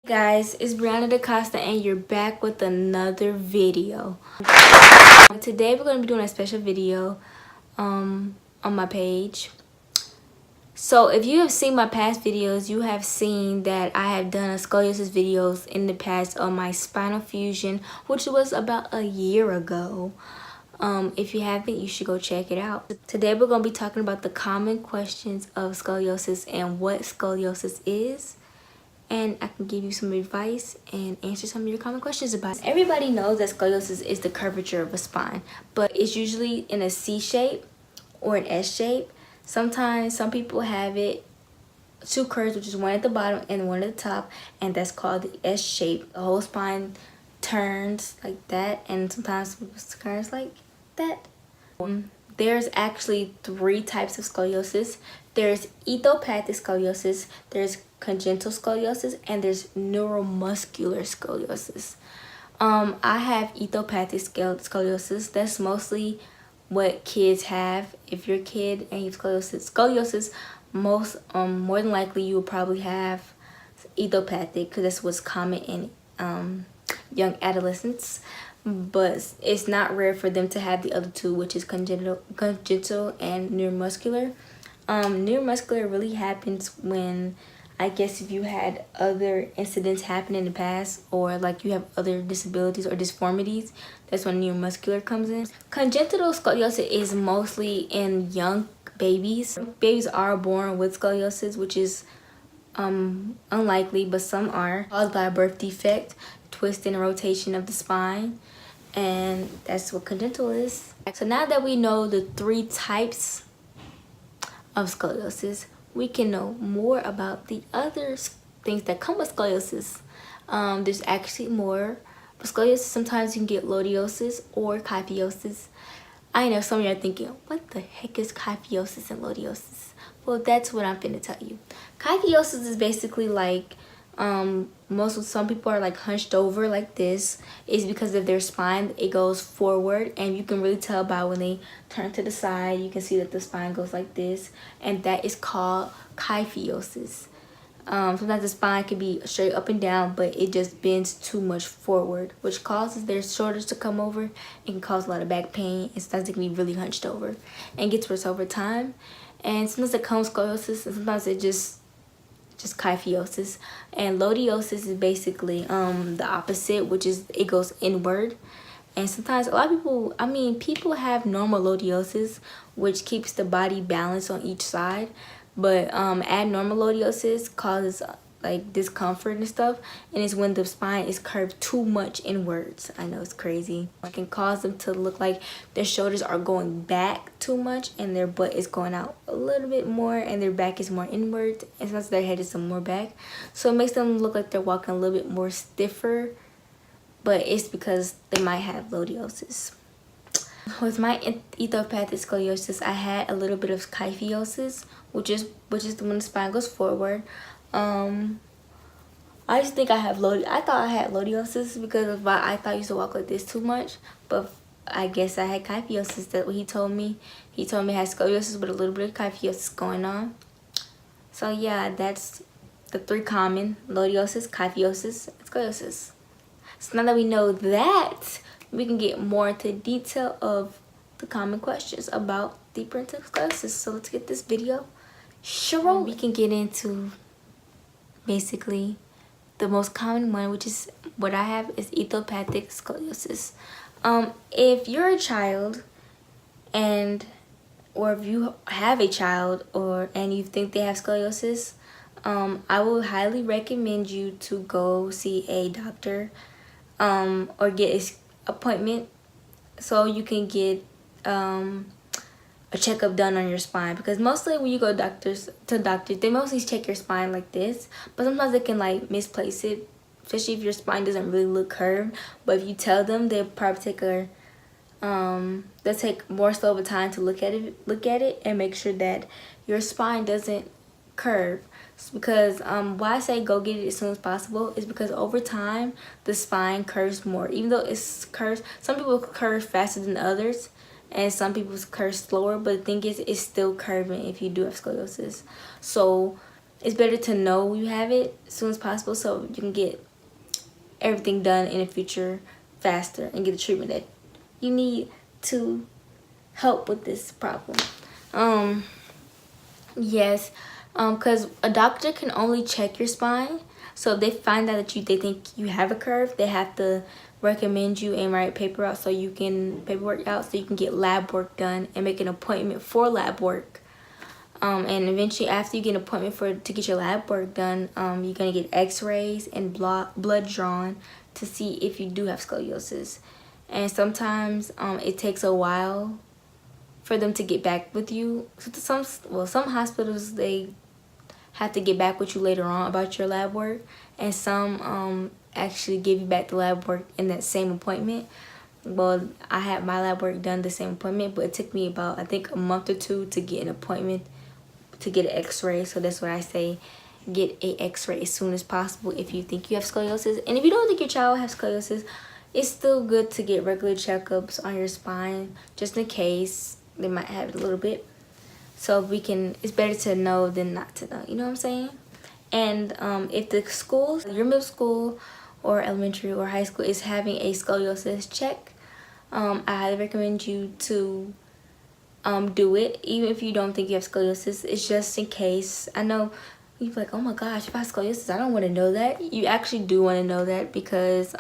Guys, it's Brianna DaCosta and you're back with another video. Today we're going to be doing a special video on my page. So if you have seen my past videos, you have seen that I have done a scoliosis videos in the past on my spinal fusion, which was about a year ago. If you haven't, you should go check it out. Today we're going to be talking about the common questions of scoliosis and what scoliosis is. And I can give you some advice and answer some of your common questions about it. Everybody knows that scoliosis is the curvature of a spine, but it's usually in a C shape or an S shape. Sometimes some people have it two curves, which is one at the bottom and one at the top, and that's called the S shape. The whole spine turns like that, and sometimes it curves like that. There's actually three types of scoliosis. There's idiopathic scoliosis, there's congenital scoliosis, and there's neuromuscular scoliosis. I have idiopathic scoliosis. That's mostly what kids have. If you're a kid and you have scoliosis, more than likely you will probably have idiopathic, because that's what's common in young adolescents. But it's not rare for them to have the other two, which is congenital and neuromuscular. Neuromuscular really happens when, I guess, if you had other incidents happen in the past, or like you have other disabilities or disformities, that's when neuromuscular comes in. Congenital scoliosis is mostly in young babies. Babies are born with scoliosis, which is unlikely, but some are, caused by a birth defect, twist and rotation of the spine, and that's what congenital is. So now that we know the three types of scoliosis, we can know more about the other things that come with scoliosis. There's actually more. But scoliosis, sometimes you can get lordosis or kyphosis. I know some of you are thinking, what the heck is kyphosis and lordosis? Well, that's what I'm finna tell you. Kyphosis is basically like, some people are like hunched over like this. Is because of their spine, it goes forward, and you can really tell by when they turn to the side, you can see that the spine goes like this, and that is called kyphosis. Sometimes the spine can be straight up and down, but it just bends too much forward, which causes their shoulders to come over and can cause a lot of back pain, and sometimes it can be really hunched over and gets worse over time. And sometimes it comes scoliosis, and sometimes it just kyphosis. And lordosis is basically the opposite, which is it goes inward. And sometimes a lot of people have normal lordosis, which keeps the body balanced on each side, but abnormal lordosis causes like discomfort and stuff, and it's when the spine is curved too much inwards. I know it's crazy. It can cause them to look like their shoulders are going back too much and their butt is going out a little bit more and their back is more inwards, and sometimes their head is some more back, so it makes them look like they're walking a little bit more stiffer, but it's because they might have lordosis. With my idiopathic scoliosis, I had a little bit of kyphosis, which is when the spine goes forward. I just think I thought I had lordosis because of why I thought I used to walk like this too much, but I guess I had kyphosis. That's what he told me. He told me I had scoliosis with a little bit of kyphosis going on. So yeah, that's the three common: lordosis, kyphosis, and scoliosis. So now that we know that, we can get more into detail of the common questions about deeper into scoliosis. So let's get this video rolling. We can get into basically the most common one, which is what I have, is idiopathic scoliosis. If you're a child or if you have a child and you think they have scoliosis, I will highly recommend you to go see a doctor or get an appointment so you can get a checkup done on your spine, because mostly when you go to doctors, they mostly check your spine like this, but sometimes they can like misplace it, especially if your spine doesn't really look curved. But if you tell them, they'll probably they'll take more so of a time to look at it and make sure that your spine doesn't curve. Because why I say go get it as soon as possible is because over time the spine curves more. Even though it's curves, some people curve faster than others, and some people curve slower, but the thing is, it's still curving if you do have scoliosis. So it's better to know you have it as soon as possible so you can get everything done in the future faster and get the treatment that you need to help with this problem. Yes, because a doctor can only check your spine. So if they find out that they think you have a curve, they have to recommend you and write paperwork out so you can get lab work done and make an appointment for lab work. And eventually after you get an appointment to get your lab work done, you're gonna get x-rays and blood drawn to see if you do have scoliosis. And sometimes it takes a while for them to get back with you. So some hospitals, they have to get back with you later on about your lab work, and some actually give you back the lab work in that same appointment. Well, I had my lab work done the same appointment, but it took me about, I think, a month or two to get an appointment to get an x-ray. So that's why I say get a x-ray as soon as possible if you think you have scoliosis. And if you don't think your child has scoliosis, it's still good to get regular checkups on your spine just in case they might have it a little bit. So it's better to know than not to know, you know what I'm saying? And if the school, your middle school or elementary or high school is having a scoliosis check, I highly recommend you to do it, even if you don't think you have scoliosis. It's just in case. I know you're like, oh my gosh, if I have scoliosis, I don't want to know that. You actually do want to know that, because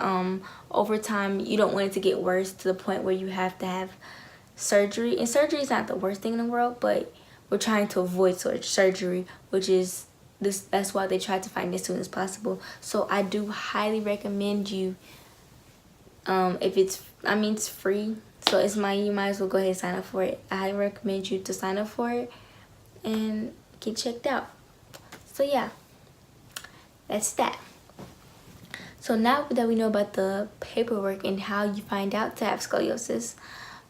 over time you don't want it to get worse to the point where you have to have surgery. And surgery is not the worst thing in the world, but we're trying to avoid surgery, which is that's why they try to find it as soon as possible. So I do highly recommend you, if it's free, so you might as well go ahead and sign up for it. I highly recommend you to sign up for it and get checked out. So yeah, that's that. So now that we know about the paperwork and how you find out to have scoliosis,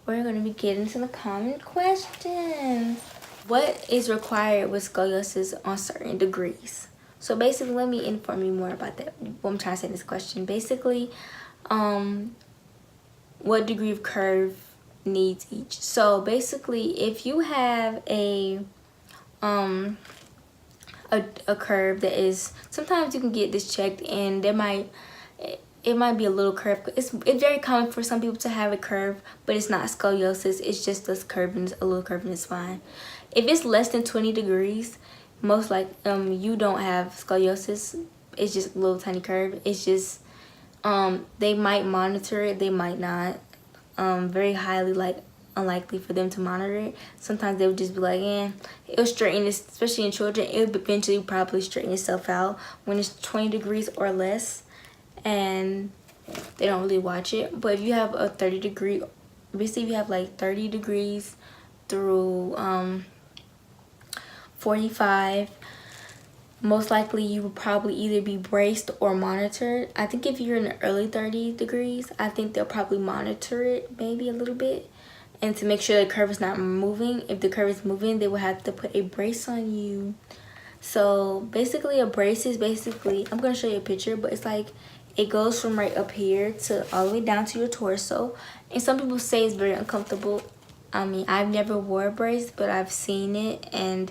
we're going to be getting to the common questions. What is required with scoliosis on certain degrees? So basically, let me inform you more about that. What I'm trying to say in this question. Basically, what degree of curve needs each. So basically, if you have a curve that is, sometimes you can get this checked and it might be a little curve. It's very common for some people to have a curve, but it's not scoliosis. It's just a little curve in the spine. If it's less than 20 degrees, most like you don't have scoliosis. It's just a little tiny curve. It's just they might monitor it, they might not. Very highly unlikely for them to monitor it. Sometimes they would just be like, it'll straighten, especially in children, it'll eventually probably straighten itself out when it's 20 degrees or less, and they don't really watch it. But if you have a 30 degree, basically if you have like 30 degrees through 45, most likely you will probably either be braced or monitored. I think if you're in the early 30 degrees, I think they'll probably monitor it maybe a little bit, and to make sure the curve is not moving. If the curve is moving, they will have to put a brace on you. So basically, a brace is I'm going to show you a picture, but it's like it goes from right up here to all the way down to your torso. And some people say it's very uncomfortable. I mean, I've never wore a brace, but I've seen it and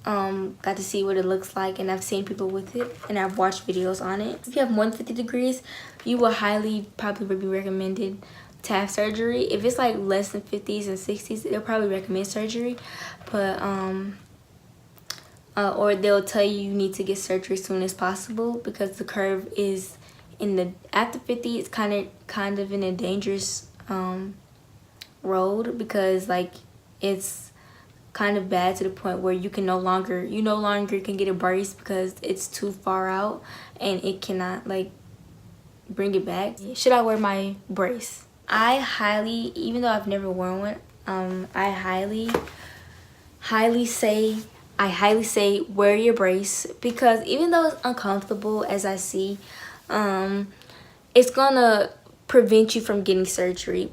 got to see what it looks like, and I've seen people with it and I've watched videos on it. If you have more than 50 degrees, you will probably be recommended to have surgery. If it's like less than 50s and 60s, they'll probably recommend surgery, but or they'll tell you need to get surgery as soon as possible, because the curve is after 50, it's kind of in a dangerous road, because like it's kind of bad to the point where you no longer can get a brace because it's too far out and it cannot like bring it back. Should I wear my brace? I highly, even though I've never worn one, I highly say wear your brace, because even though it's uncomfortable, as I see, it's gonna prevent you from getting surgery.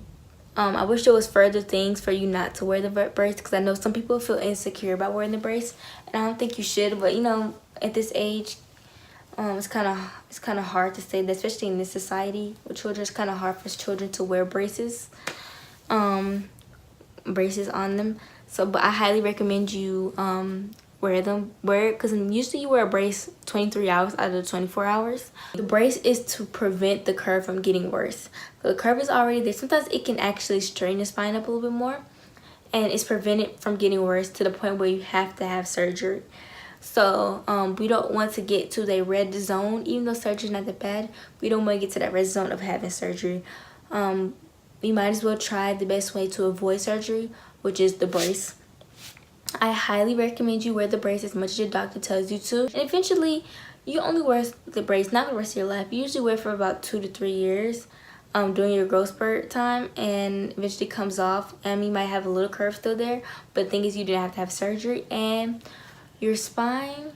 I wish there was further things for you not to wear the brace, because I know some people feel insecure about wearing the brace, and I don't think you should. But you know, at this age, it's kind of hard to say that, especially in this society with children. It's kind of hard for children to wear braces on them. So, but I highly recommend you wear it, because usually you wear a brace 23 hours out of the 24 hours. The brace is to prevent the curve from getting worse. So the curve is already there. Sometimes it can actually strain the spine up a little bit more, and it's prevented from getting worse to the point where you have to have surgery. So we don't want to get to the red zone. Even though surgery is not that bad, we don't want to get to that red zone of having surgery. We might as well try the best way to avoid surgery, which is the brace. I highly recommend you wear the brace as much as your doctor tells you to. And eventually, you only wear the brace not the rest of your life. You usually wear it for about 2 to 3 years during your growth spurt time, and eventually comes off. And you might have a little curve still there, but the thing is, you didn't have to have surgery, and your spine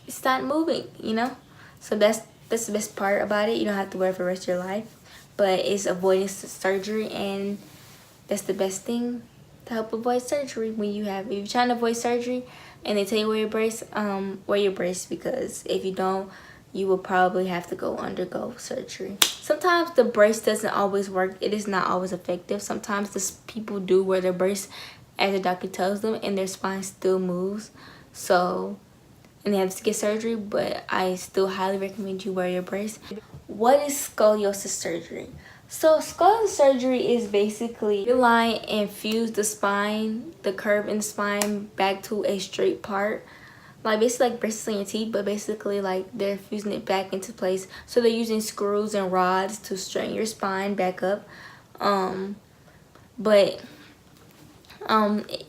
is not moving, you know? So that's the best part about it. You don't have to wear it for the rest of your life, but it's avoiding surgery, and that's the best thing to help avoid surgery. If you're trying to avoid surgery and they tell you wear your brace, because if you don't, you will probably have to undergo surgery. Sometimes the brace doesn't always work. It is not always effective. Sometimes people do wear their brace as the doctor tells them, and their spine still moves. So, and they have to get surgery, but I still highly recommend you wear your brace. What is scoliosis surgery? So scoliosis surgery is basically your line and fuse the spine, the curve in the spine, back to a straight part. Like basically like braces on your teeth, but basically like they're fusing it back into place. So they're using screws and rods to straighten your spine back up. But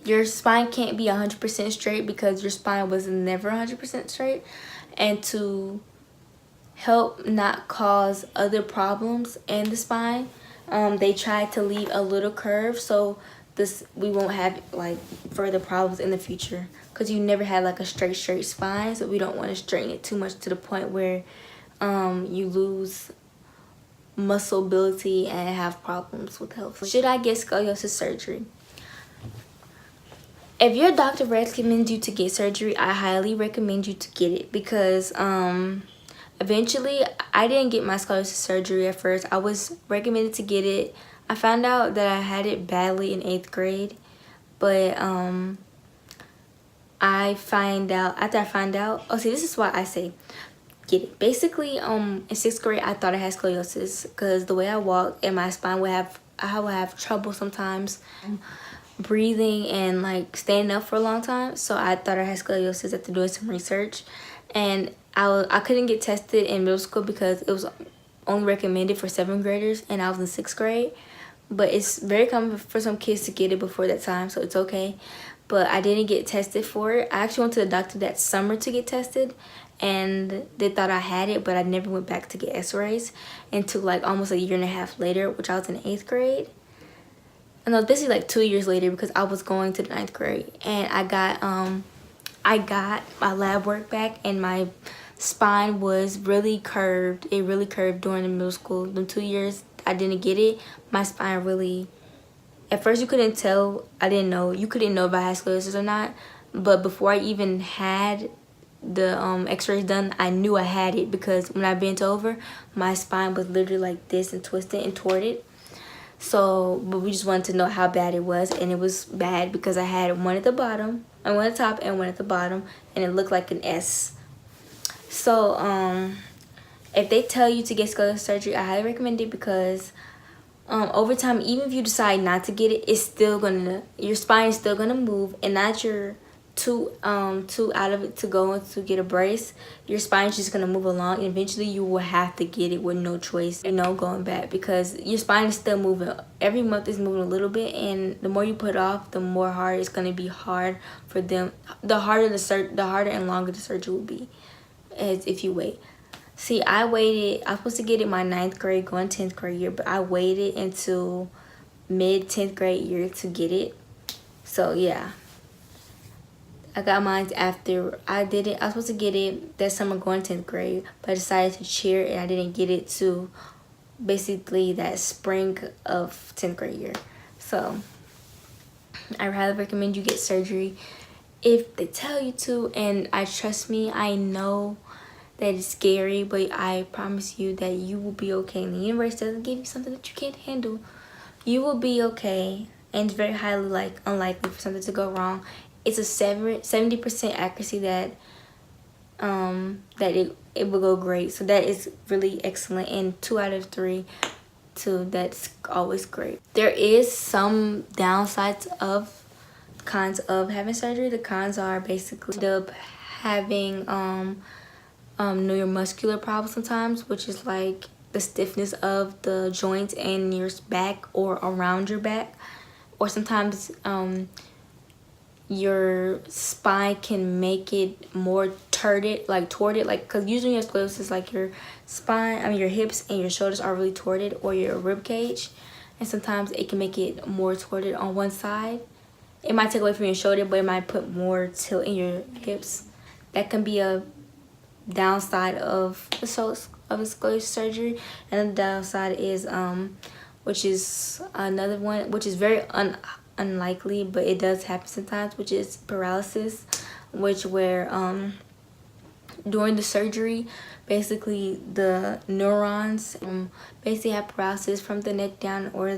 your spine can't be 100% straight, because your spine was never 100% straight. And to help not cause other problems in the spine, they try to leave a little curve, so we won't have like further problems in the future, because you never had like a straight spine. So we don't want to strain it too much to the point where you lose muscle ability and have problems with health. Should I get scoliosis surgery? If your doctor recommends you to get surgery, I highly recommend you to get it, because eventually, I didn't get my scoliosis surgery at first. I was recommended to get it. I found out that I had it badly in 8th grade. But after I find out, oh, see, this is why I say get it. Basically, in 6th grade, I thought I had scoliosis, because the way I walk and my spine I would have trouble sometimes breathing and like standing up for a long time. So I thought I had scoliosis after doing some research. And I couldn't get tested in middle school because it was only recommended for 7th graders, and I was in 6th grade. But it's very common for some kids to get it before that time, so it's okay. But I didn't get tested for it. I actually went to the doctor that summer to get tested, and they thought I had it, but I never went back to get x-rays until like almost a year and a half later, which I was in 8th grade. No, this is like 2 years later, because I was going to the 9th grade, and I got my lab work back, and my spine was really curved. It really curved during the middle school. The 2 years I didn't get it, my spine really, at first you couldn't tell. You couldn't know if I had scoliosis or not. But before I even had the x-rays done, I knew I had it, because when I bent over, my spine was literally like this and twisted and torted. So, but we just wanted to know how bad it was, and it was bad because I had one at the bottom, and one at the top, and one at the bottom, and it looked like an S. So, if they tell you to get scoliosis surgery, I highly recommend it, because over time, even if you decide not to get it, your spine is still gonna move, and not you're too out of it to go to get a brace. Your spine's just gonna move along, and eventually you will have to get it with no choice, going back, because your spine is still moving. Every month is moving a little bit, and the more you put off, the more hard it's gonna be hard for them. The harder and longer the surgery will be, as if you wait. See, I waited. I was supposed to get it my 9th grade, going 10th grade year, but I waited until mid 10th grade year to get it. So yeah. I got mine after I did it. I was supposed to get it that summer going 10th grade, but I decided to cheer, and I didn't get it to basically that spring of 10th grade year. So I highly recommend you get surgery if they tell you to, and trust me, I know that it's scary, but I promise you that you will be okay. And the universe doesn't give you something that you can't handle. You will be okay, and it's very highly unlikely for something to go wrong it's a 70% accuracy that it will go great. So that is really excellent, and 2 out of 3 too. That's always great. There is some downsides of cons of having surgery. The cons are basically having neuromuscular problems sometimes, which is like the stiffness of the joints in your back or around your back, or sometimes your spine can make it more torted, like because usually your scoliosis, like your spine, your hips and your shoulders are really torted, or your rib cage, and sometimes it can make it more torted on one side. It might take away from your shoulder, but it might put more tilt in your hips. That can be a downside of a scoliosis surgery. And the downside is which is another one, which is very unlikely, but it does happen sometimes, which is paralysis, where during the surgery, basically the neurons basically have paralysis from the neck down, or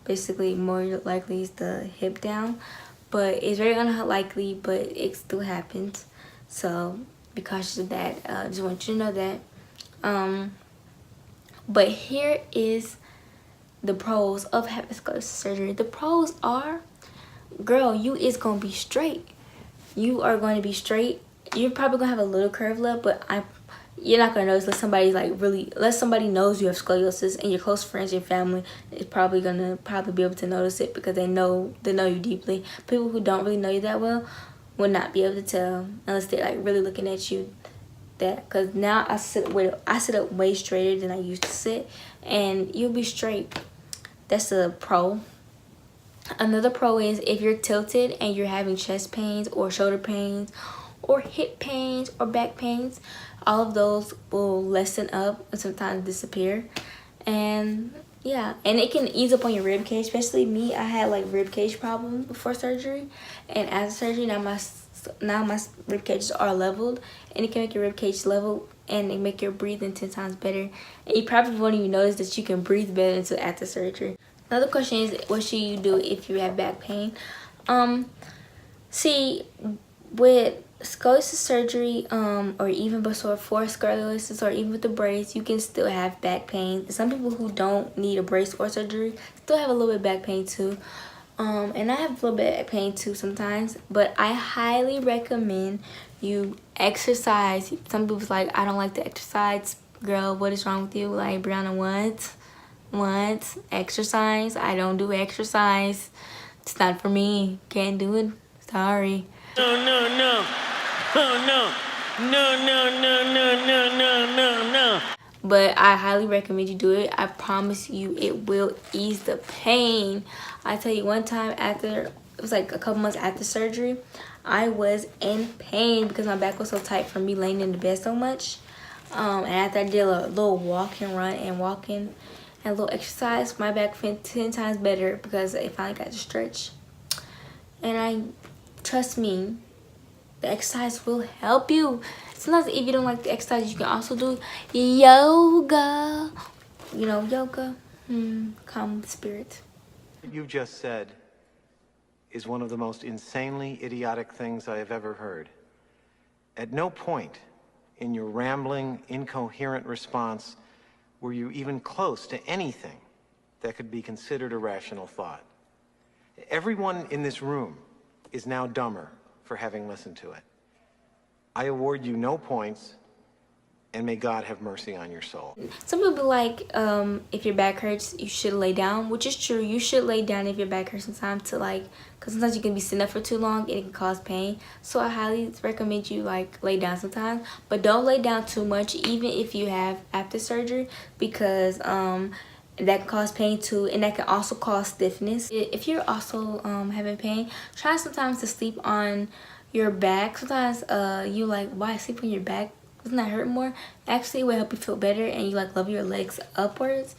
basically more likely is the hip down. But it's very unlikely, but it still happens, so be cautious of that. Just want you to know that. But here is the pros of having scoliosis surgery. The pros are, girl, you is gonna be straight. You are going to be straight. You're probably gonna have a little curve left, but you're not gonna notice unless somebody knows you have scoliosis, and your close friends, your family is probably be able to notice it, because they know you deeply. People who don't really know you that well will not be able to tell unless they're like really looking at you. Because now I sit up way straighter than I used to sit, and you'll be straight. That's a pro. Another pro is if you're tilted and you're having chest pains or shoulder pains or hip pains or back pains, all of those will lessen up and sometimes disappear. And yeah, and it can ease up on your rib cage. Especially me, I had like rib cage problems before surgery, and after surgery now my rib cages are leveled, and it can make your rib cage level, and it make your breathing 10 times better. And you probably won't even notice that you can breathe better until after surgery. Another question is, what should you do if you have back pain? See, with scoliosis surgery, or even before scoliosis, or even with the brace, you can still have back pain. Some people who don't need a brace or surgery still have a little bit of back pain too. And I have a little bit of pain too sometimes, but I highly recommend you exercise. Some people's like, I don't like to exercise. Girl, what is wrong with you? Like, Brianna, what? Exercise? I don't do exercise. It's not for me. Can't do it. Sorry. No. Oh, no. But I highly recommend you do it. I promise you it will ease the pain. I tell you, one time it was like a couple months after surgery, I was in pain because my back was so tight from me laying in the bed so much. And after I did a little walking and a little exercise, my back felt 10 times better because it finally got to stretch. And trust me, the exercise will help you. Sometimes if you don't like the exercise, you can also do yoga. You know, yoga, calm the spirit. What you've just said is one of the most insanely idiotic things I have ever heard. At no point in your rambling, incoherent response were you even close to anything that could be considered a rational thought. Everyone in this room is now dumber for having listened to it. I award you no points, and may God have mercy on your soul. Some people be like, if your back hurts, you should lay down, which is true. You should lay down if your back hurts sometimes, because sometimes you can be sitting up for too long and it can cause pain. So I highly recommend you lay down sometimes, but don't lay down too much, even if you have after surgery, because that can cause pain too, and that can also cause stiffness. If you're also having pain, try sometimes to sleep on your back. Sometimes you why sleep on your back? Doesn't that hurt more? Actually, it will help you feel better, and you level your legs upwards.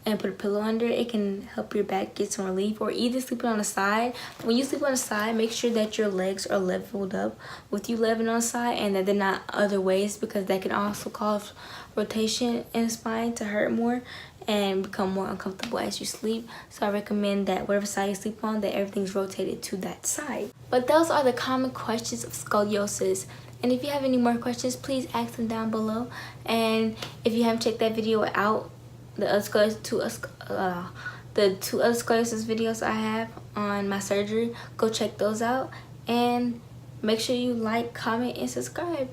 and put a pillow under it, it can help your back get some relief. Or either sleeping on the side. When you sleep on the side, make sure that your legs are leveled up with you living on the side and that they're not other ways, because that can also cause rotation in the spine to hurt more and become more uncomfortable as you sleep. So I recommend that whatever side you sleep on, that everything's rotated to that side. But those are the common questions of scoliosis. And if you have any more questions, please ask them down below. And if you haven't checked that video out, the two other scoliosis videos I have on my surgery, go check those out. And make sure you like, comment, and subscribe.